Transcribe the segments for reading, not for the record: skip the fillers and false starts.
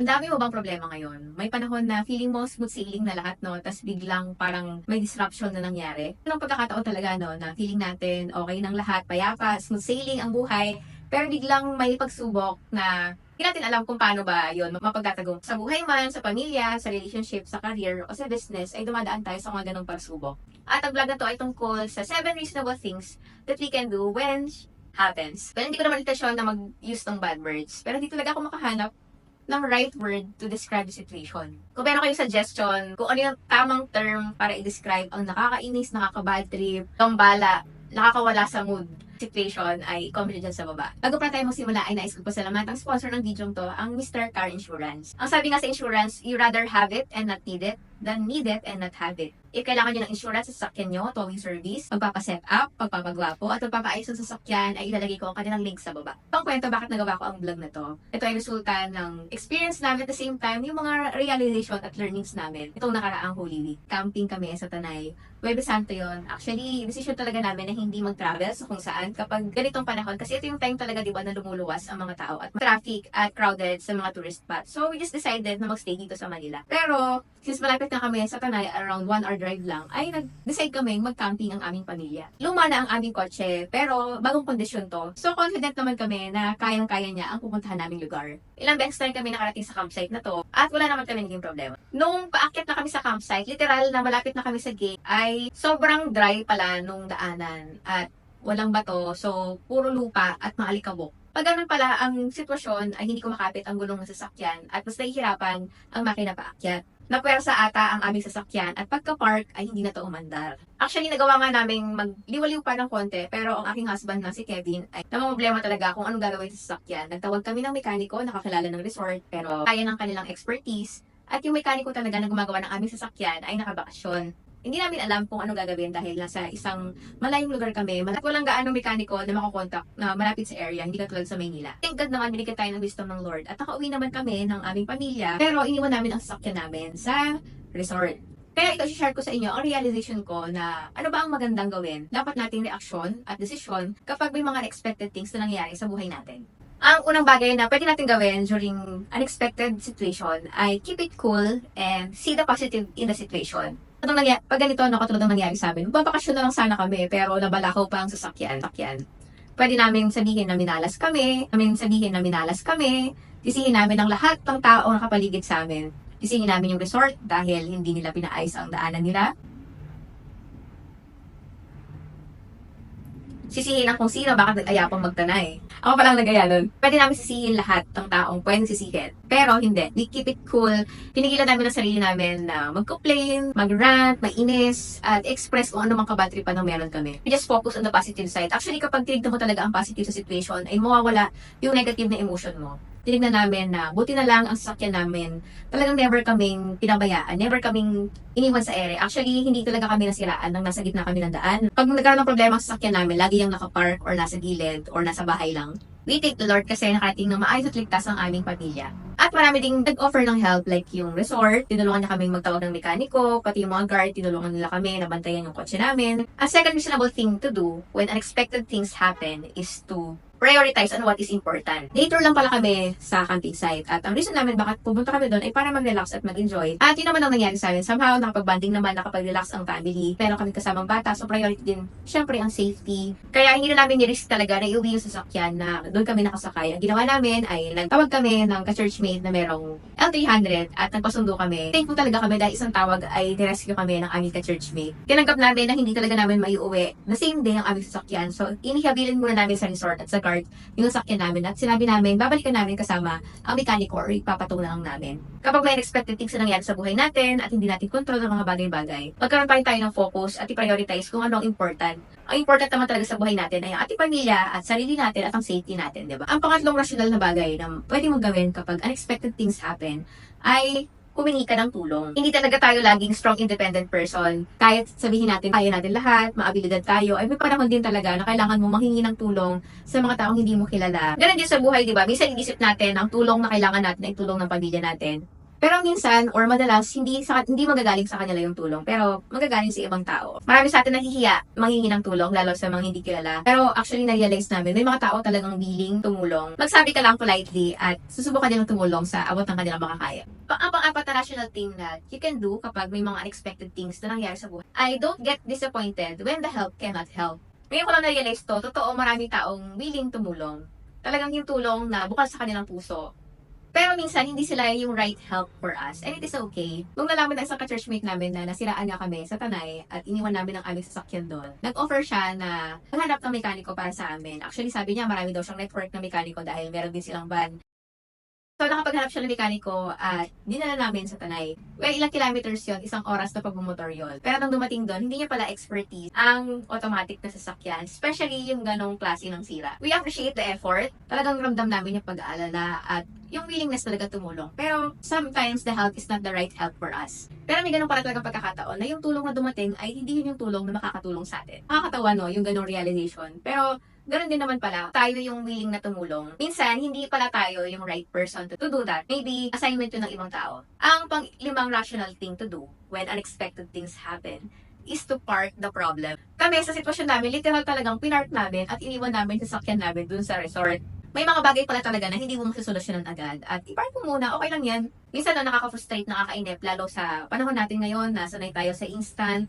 Ang dami mo bang problema ngayon? May panahon na feeling mo smooth sailing na lahat, no? Tas biglang parang may disruption na nangyari. Anong pagkakataon talaga, no? Na feeling natin okay ng lahat, payapa, smooth sailing ang buhay. Pero biglang may pagsubok na hindi natin alam kung paano ba yun mapagtatagong. Sa buhay man, sa pamilya, sa relationship, sa career, o sa business, ay dumadaan tayo sa mga ganong pagsubok. At ang vlog na to ay tungkol sa 7 reasonable things that we can do when happens. Well, hindi ko naman intention na mag-use ng bad words. Pero hindi talaga ako makahanap ng right word to describe the situation. Kung meron kayong suggestion, kung ano yung tamang term para i-describe ang nakakainis, nakaka-bad trip, gambala, nakakawala sa mood situation, ay comment dyan sa baba. Bago pa tayo magsimula, ay nais ko pasalamatan ang sponsor ng video to, ang Mr. Car Insurance. Ang sabi nga sa insurance, you rather have it and not need it than need it and not have it. If kailangan nyo ng insurance sa sasakyan nyo, towing service, magpapaset up, pagpapagwapo, at magpapaayos ng sasakyan, ay ilalagay ko ang kanilang link sa baba. Pang kwento bakit nagawa ko ang vlog na to. Ito ay resulta ng experience namin at the same time, yung mga realization at learnings namin. Itong nakaraang Holy Week. Camping kami sa Tanay. Huwebes Santo yun. Actually, decision talaga namin na hindi mag-travel sa kung saan kapag ganitong panahon. Kasi ito yung time talaga, di ba, na lumuluwas ang mga tao at traffic at crowded sa mga tourist spots. So, we just decided na magstay dito sa Manila. Pero, since malapit na kami sa Tanay, around 1 hour drive lang, ay nag-decide kami mag-camping ang aming pamilya. Luma na ang aming kotse, pero bagong kondisyon to. So, confident naman kami na kayang-kaya niya ang pupuntahan naming lugar. Ilang beses na rin kami nakarating sa campsite na to, at wala naman kami naging problema. Nung paakyat na kami sa campsite, literal na malapit na kami sa gate, ay sobrang dry pala nung daanan at walang bato, so puro lupa at mga alikabok. Pag ganun pala ang sitwasyon ay hindi ko makapit ang gulong ng sasakyan at mas nahihirapan ang makina paakyat. Napwersa ata ang aming sasakyan at pagka-park ay hindi na to umandar. Actually, nagawa nga naming magliwaliw pa ng konti, pero ang aking husband na si Kevin ay namamroblema talaga kung anong gagawin sa sasakyan. Nagtawag kami ng mekaniko, nakakilala ng resort, pero kaya ng kanilang expertise. At yung mekaniko talaga na gumagawa ng aming sasakyan ay nakabakasyon. Hindi namin alam kung anong gagawin dahil nasa isang malayong lugar kami. At walang gaanong mekaniko na makakontak na malapit sa area, hindi katulad sa Maynila. Thank God naman, binigyan tayo ng wisdom ng Lord. At nakauwi naman kami ng aming pamilya. Pero iniwan namin ang sasakyan namin sa resort. Kaya ito, share ko sa inyo ang realization ko na ano ba ang magandang gawin. Dapat nating reaksyon at desisyon kapag may mga unexpected things na nangyayari sa buhay natin. Ang unang bagay na pwede natin gawin during unexpected situation ay keep it cool and see the positive in the situation. Pag ganito, katulad ng nangyari sa amin, magbabakasyon na lang sana kami, pero nabalakaw pa ang sasakyan. Pwede namin sabihin na minalas kami, sisihin namin ang lahat ng tao na kapaligid sa amin. Sisihin namin yung resort dahil hindi nila pinaayos ang daanan nila. Sisihin ang kung sino, bakit nag-ayapang magtanay. Ako palang nag-aya nun. Pwede namin sisihin lahat ng taong pwedeng sisihin. Pero hindi. We keep it cool. Pinigilan namin ang sarili namin na mag-complain, mag-rant, mainis, at express kung ano mang kabatripan ng meron kami. We just focus on the positive side. Actually, kapag tinignan mo talaga ang positive sa situation, ay mawawala yung negative na emotion mo. Tinignan namin na buti na lang ang sasakyan namin. Talagang never kaming pinabayaan, never kaming iniwan sa ere. Actually, hindi talaga kami nasiraan nang nasa gitna kami ng daan. Pag nagkaroon ng problema sa sasakyan namin, lagi yung nakapark or nasa gilid or nasa bahay lang. We thank the Lord kasi nakarating ng maayos at ligtas ang aming pamilya. At marami ding nag-offer ng help like yung resort, tinulungan niya kaming magtawag ng mekaniko, pati yung mga guard, tinulungan nila kami na bantayan yung kotse namin. A second reasonable thing to do when unexpected things happen is to prioritize on what is important. Later lang pala kami sa camping site. At ang reason namin bakit pumunta kami doon ay para mag-relax at mag-enjoy. At yun naman ang nangyari sa amin. Somehow, nakapag-banding naman, nakapag-relax ang family. Pero kami kasamang bata, so priority din, syempre, ang safety. Kaya hindi na namin ni-risk talaga na iuwi yung sasakyan na doon kami nakasakay. Ang ginawa namin ay nagtawag kami ng ka-churchmate na merong L300 at nagpasundo kami. Thankful talaga kami dahil isang tawag ay nirescue kami ng aming ka-churchmate. Tinanggap namin na hindi talaga namin maiuwi na same day ang aming sasakyan. So, inihabilin muna namin sa resort at sa yung sakyan namin at sinabi namin, babalikan namin kasama ang mekaniko or ipapatungan lang namin. Kapag may unexpected things na nangyari sa buhay natin at hindi natin kontrol ng mga bagay-bagay, magkaroon pa rin tayo ng focus at i-prioritize kung ano ang important. Ang important naman talaga sa buhay natin ay ang ating pamilya at sarili natin at ang safety natin, di ba? Ang pangatlong rational na bagay na pwede mong gawin kapag unexpected things happen ay humingi ka ng tulong. Hindi talaga tayo laging strong, independent person. Kahit sabihin natin, kaya natin lahat, maabilidad tayo, ay may panahon din talaga na kailangan mo manghingi ng tulong sa mga taong hindi mo kilala. Ganun din sa buhay, di ba? Minsan inisip natin ang tulong na kailangan natin ay tulong ng pamilya natin. Pero minsan or madalas hindi magagaling sa kanila yung tulong, pero magagaling sa ibang tao. Marami sa atin nahihiya manghingi ng tulong lalo sa mga hindi kilala. Pero actually na-realize namin may mga tao talagang willing tumulong. Magsabi ka lang politely at susubukan nilang tumulong sa abot ng kanilang makakaya. Ang pang-apat na rational thing that you can do kapag may mga unexpected things na nangyari sa buhay ay don't get disappointed when the help cannot help. Ngayon ko lang na-realize to, totoo maraming taong willing tumulong. Talagang yung tulong na bukal sa kanilang puso. Pero minsan, hindi sila yung right help for us. And it is okay. Nung nalaman ng isang ka-churchmate namin na nasiraan nga kami sa Tanay at iniwan namin ang aming sasakyan doon, nag-offer siya na maghanap ng mekaniko para sa amin. Actually, sabi niya marami daw siyang network na mekaniko dahil meron din silang van. So, nakapaghanap siya ng mekaniko at dinala namin sa Tanay. Well, ilang kilometers yon, isang oras na pagbumotor yon. Pero nung dumating doon, hindi niya pala expertise ang automatic na sasakyan, especially yung ganong klase ng sira. We appreciate the effort. Talagang ramdam namin yung pag-aalala at yung willingness talaga tumulong. Pero sometimes the help is not the right help for us. Pero may ganun para talagang pagkakataon na yung tulong na dumating ay hindi yun yung tulong na makakatulong sa atin. Nakakatawa no, yung ganong realization. Pero ganun din naman pala, tayo yung willing na tumulong. Minsan, hindi pala tayo yung right person to do that. Maybe assignment yun ng ibang tao. Ang pang-limang rational thing to do when unexpected things happen is to park the problem. Kami sa sitwasyon namin, literal talagang pinark namin at iniwan namin sa sasakyan namin dun sa resort. May mga bagay pala talaga na hindi mo masasolusyonan agad. At i-park mo muna, okay lang yan. Minsan na nakaka-frustrate, nakakainip, lalo sa panahon natin ngayon, nasanay tayo sa instant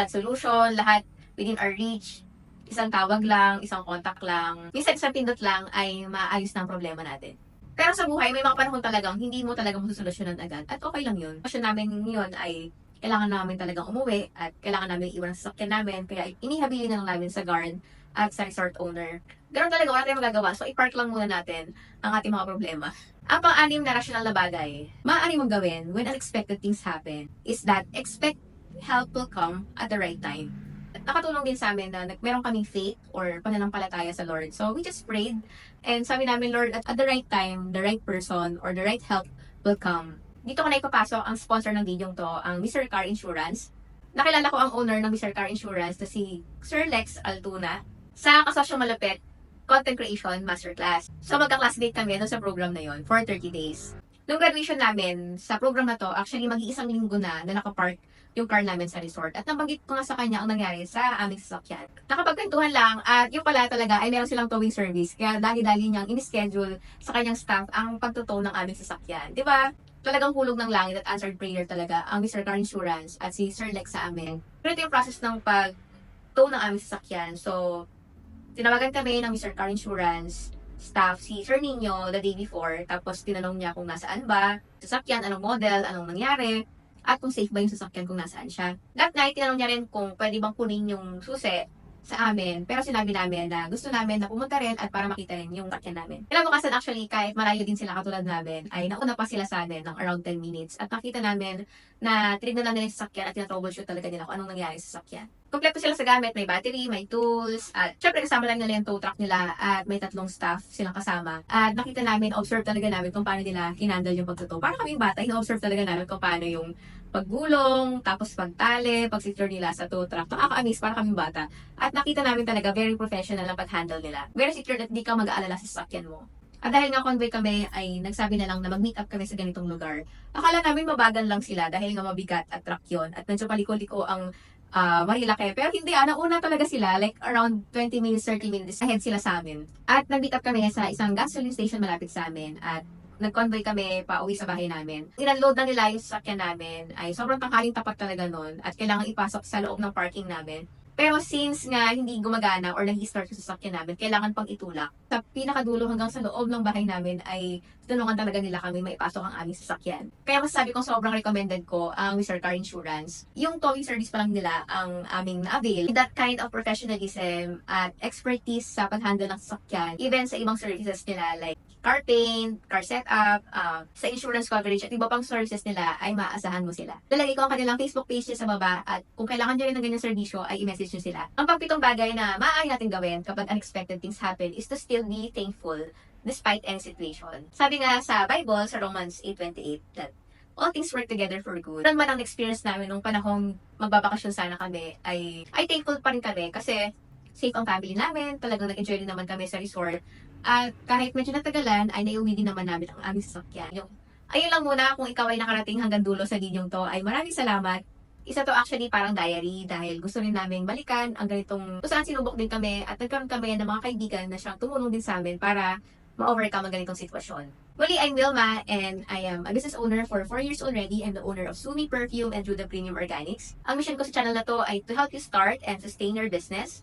solution, lahat within our reach. Isang tawag lang, isang contact lang. Minsan isang pindot lang ay maayos na ang problema natin. Pero sa buhay, may mga panahon talagang hindi mo talaga masasolusyonan agad. At okay lang yun. Pasyon namin yun ay kailangan namin talagang umuwi at kailangan namin iwan ang sasakyan namin. Kaya inihabilin na lang namin sa guard at sa resort owner. Ganun talaga, wala tayong magagawa. So, i-park lang muna natin ang ating mga problema. Ang pang-anim na rational na bagay, maaari mong gawin when unexpected things happen is that expect help will come at the right time. Nakatulong din sa amin na meron kaming faith or pananampalataya sa Lord. So, we just prayed and sabi namin, Lord, at the right time, the right person or the right help will come. Dito ko na ipapasok ang sponsor ng video to, ang Mr. Car Insurance. Nakilala ko ang owner ng Mr. Car Insurance na si Sir Lex Altuna sa Kasosyong Malupit Content Creation Masterclass. So, magka-classmate kami sa program na yon for 30 days. Nung graduation namin sa program na to, actually mag-iisang linggo na nakapark yung car namin sa resort. At nabanggit ko nga sa kanya ang nangyari sa aming sasakyan. Nakapagkwentuhan lang at yung pala talaga ay meron silang towing service. Kaya dali-dali niyang in-schedule sa kanyang staff ang pagtotow ng aming sasakyan. Di ba? Talagang hulog ng langit at answered prayer talaga ang Mr. Car Insurance at si Sir Lex sa amin. Pero ito yung process ng pag-tow ng aming sasakyan. So, tinawagan kami ng Mr. Car Insurance staff, si Sir Nino, the day before. Tapos, tinanong niya kung nasaan ba, sasakyan, anong model, anong nangyari, at kung safe ba yung sasakyan kung nasaan siya. That night, tinanong niya rin kung pwede bang kunin yung susi sa amin. Pero sinabi namin na gusto namin na pumunta rin at para makita rin yung sasakyan namin. Kinabukasan actually, kahit malayo din sila katulad namin, ay nauna pa sila sa amin ng around 10 minutes. At nakita namin na tinignan namin yung sasakyan at tinatroubleshoot talaga nila kung anong nangyari sa sasakyan. Kompleto sila sa gamit, may battery, may tools, at syempre kasama lang nila yung tow truck nila at may 3 staff silang kasama. At nakita namin, observe talaga namin kung paano nila kinandle yung pagtutow. Para kaming bata, in-observe talaga namin kung paano yung paggulong, tapos pagtali, pag-secure nila sa tow truck. Nakaka-amaze para kaming bata. At nakita namin talaga very professional ang pag-handle nila. Very secure at di ka mag-aalala sa sasakyan mo. At dahil nga convoy kami ay nagsabi na lang na mag-meet up kami sa ganitong lugar. Akala namin mabagal lang sila dahil nga mabigat at truck yun. At medyo paliko-liko ang Marilake. Pero hindi, nauna talaga sila, like around 20 minutes, 30 minutes ahead sila sa amin. At nag-meet up kami sa isang gasoline station malapit sa amin. At nag-convoy kami pa uwi sa bahay namin. Inunload na nila yung sasakyan namin. Ay sobrang tanghaling tapat talaga nun. At kailangan ipasok sa loob ng parking namin. Pero since nga hindi gumagana or nag-start yung sasakyan namin, kailangan pang itulak. Sa pinakadulo hanggang sa loob ng bahay namin ay tinulungan talaga nila kami maipasok ang aming sasakyan. Kaya masasabi kong sobrang recommended ko ang Mr. Car Insurance. Yung towing service pa lang nila ang aming na-avail. That kind of professionalism at expertise sa pag-handle ng sasakyan, even sa ibang services nila like car paint, car setup, sa insurance coverage at iba pang services nila ay maaasahan mo sila. Lalagay ko ang kanilang Facebook page sa baba at kung kailangan nyo rin ng ganyan serbisyo ay i-message nyo sila. Ang pang-pitong bagay na maaari natin gawin kapag unexpected things happen is to still be thankful despite any situation. Sabi nga sa Bible, sa Romans 8:28, that all things work together for good. Ano man ang experience namin nung panahong magbabakasyon sana kami, ay thankful pa rin kami kasi safe ang family namin, talagang nag-enjoy din naman kami sa resort. At kahit medyo natagalan, ay naiuwi din naman namin ang aming sasakyan. Yung Ayun lang muna, kung ikaw ay nakarating hanggang dulo sa linyong to, ay maraming salamat. Isa to actually parang diary dahil gusto rin namin balikan ang ganitong kung saan sinubok din kami at nagkaroon kami ng mga kaibigan na siyang tumulong din sa amin para ma-overcome ang ganitong sitwasyon. Muli, I'm Wilma and I am a business owner for 4 years already. I'm the owner of Sumi Perfume and Judah Premium Organics. Ang mission ko sa channel na to ay to help you start and sustain your business.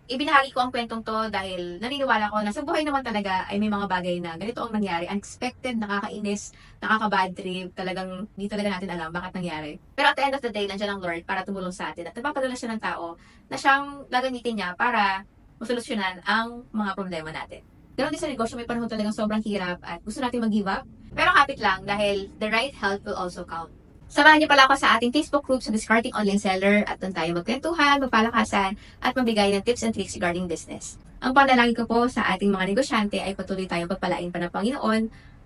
Ibinahagi ko ang kwentong to dahil naniniwala ko na sa buhay naman talaga ay may mga bagay na ganito ang nangyari. Unexpected, nakakainis, nakaka-bad trip. Talagang di talaga natin alam bakit nangyari. Pero at the end of the day, nandiyan ang Lord para tumulong sa atin. At nagpapadala siya ng tao na siyang gagamitin niya para masolusyonan ang mga problema natin. Ganon din sa negosyo, may panahon talagang sobrang hirap at gusto natin mag-give up. Pero kapit lang dahil the right help will also count. Samahan niyo pala ako sa ating Facebook group sa Discarding Online Seller at doon tayo magkwentuhan, magpalakasan at magbigay ng tips and tricks regarding business. Ang panalangin ko po sa ating mga negosyante ay patuloy tayong pagpalain pa ng Panginoon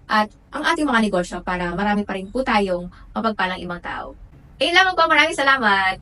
at ang ating mga negosyo para marami pa rin po tayong mapagpalang ibang tao. Ayun lamang po, maraming salamat!